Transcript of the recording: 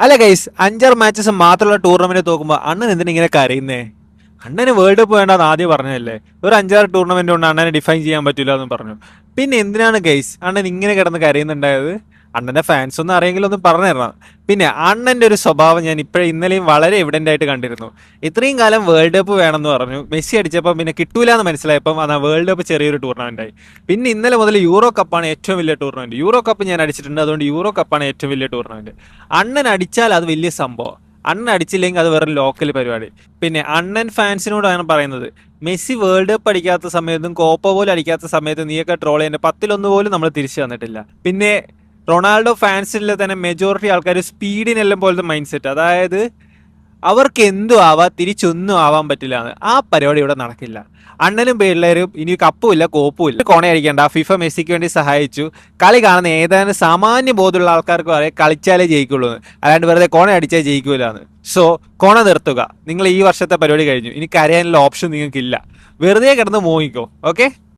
അല്ല guys, 5-6 matches മാത്രമുള്ള tournament നോക്കുമ്പോൾ അണ്ണൻ എന്തിനാ ഇങ്ങനെ കരയുന്നേ? അണ്ണന് വേൾഡ് കപ്പ് വേണ്ടെന്ന് ആദ്യം പറഞ്ഞതല്ലേ. ഒരു 5-6 ടൂർണമെന്റ് കൊണ്ട് അണ്ണനെ ഡിഫൈൻ ചെയ്യാൻ പറ്റില്ല എന്ന് പറഞ്ഞു. പിന്നെ എന്തിനാണ് ഗൈസ് അണ്ണൻ ഇങ്ങനെ കിടന്ന് കരയുന്നുണ്ടായത്? അണ്ണന്റെ ഫാൻസ് ഒന്നും അറിയെങ്കിലും ഒന്ന് പറഞ്ഞു തരണം. പിന്നെ അണ്ണന്റെ ഒരു സ്വഭാവം ഞാൻ ഇന്നലെയും വളരെ എവിഡന്റ് ആയിട്ട് കണ്ടിരുന്നു. ഇത്രയും കാലം വേൾഡ് കപ്പ് വേണമെന്ന് പറഞ്ഞു, മെസ്സി അടിച്ചപ്പോൾ പിന്നെ കിട്ടൂല എന്ന് മനസ്സിലായപ്പം അതാ വേൾഡ് കപ്പ് ചെറിയൊരു ടൂർണമെന്റ് ആയി. പിന്നെ ഇന്നലെ മുതൽ യൂറോ കപ്പാണ് ഏറ്റവും വലിയ ടൂർണമെന്റ്. യൂറോ കപ്പ് ഞാൻ അടിച്ചിട്ടുണ്ട്, അതുകൊണ്ട് യൂറോ കപ്പാണ് ഏറ്റവും വലിയ ടൂർണമെന്റ്. അണ്ണൻ അടിച്ചാൽ അത് വലിയ സംഭവം, അണ്ണൻ അടിച്ചില്ലെങ്കിൽ അത് വെറും ലോക്കൽ പരിപാടി. പിന്നെ അണ്ണൻ ഫാൻസിനോടാണ് പറയുന്നത്, മെസ്സി വേൾഡ് കപ്പ് അടിക്കാത്ത സമയത്തും കോപ്പ പോലും അടിക്കാത്ത സമയത്തും നീയൊക്കെ ട്രോൾ ചെയ്യുന്ന 10-1 പോലും നമ്മൾ തിരിച്ചു തന്നിട്ടില്ല. പിന്നെ റൊണാൾഡോ ഫാൻസിൽ തന്നെ മെജോറിറ്റി ആൾക്കാർ സ്പീഡിനെല്ലാം പോലത്തെ മൈൻഡ് സെറ്റ്, അതായത് അവർക്ക് എന്തും ആവാം തിരിച്ചൊന്നും ആവാൻ പറ്റില്ല എന്ന്. ആ പരിപാടി ഇവിടെ നടക്കില്ല. അണ്ണനും പിള്ളേരും ഇനി കപ്പുമില്ല കോപ്പുമില്ല. കോണ അടിക്കേണ്ട, ഫിഫ മെസ്സിക്ക് വേണ്ടി സഹായിച്ചു. കളി കാണുന്ന ഏതാനും സാമാന്യ ബോധമുള്ള ആൾക്കാർക്ക് പറയാം കളിച്ചാലേ ജയിക്കുള്ളൂ എന്ന്, അല്ലാണ്ട് വെറുതെ കോണ അടിച്ചാൽ ജയിക്കൂല എന്ന്. സോ കോണ നിർത്തുക. നിങ്ങൾ ഈ വർഷത്തെ പരിപാടി കഴിഞ്ഞു, ഇനി കരയാനുള്ള ഓപ്ഷൻ നിങ്ങൾക്കില്ല. വെറുതെ കിടന്ന് മോഹിക്കോ. ഓക്കെ.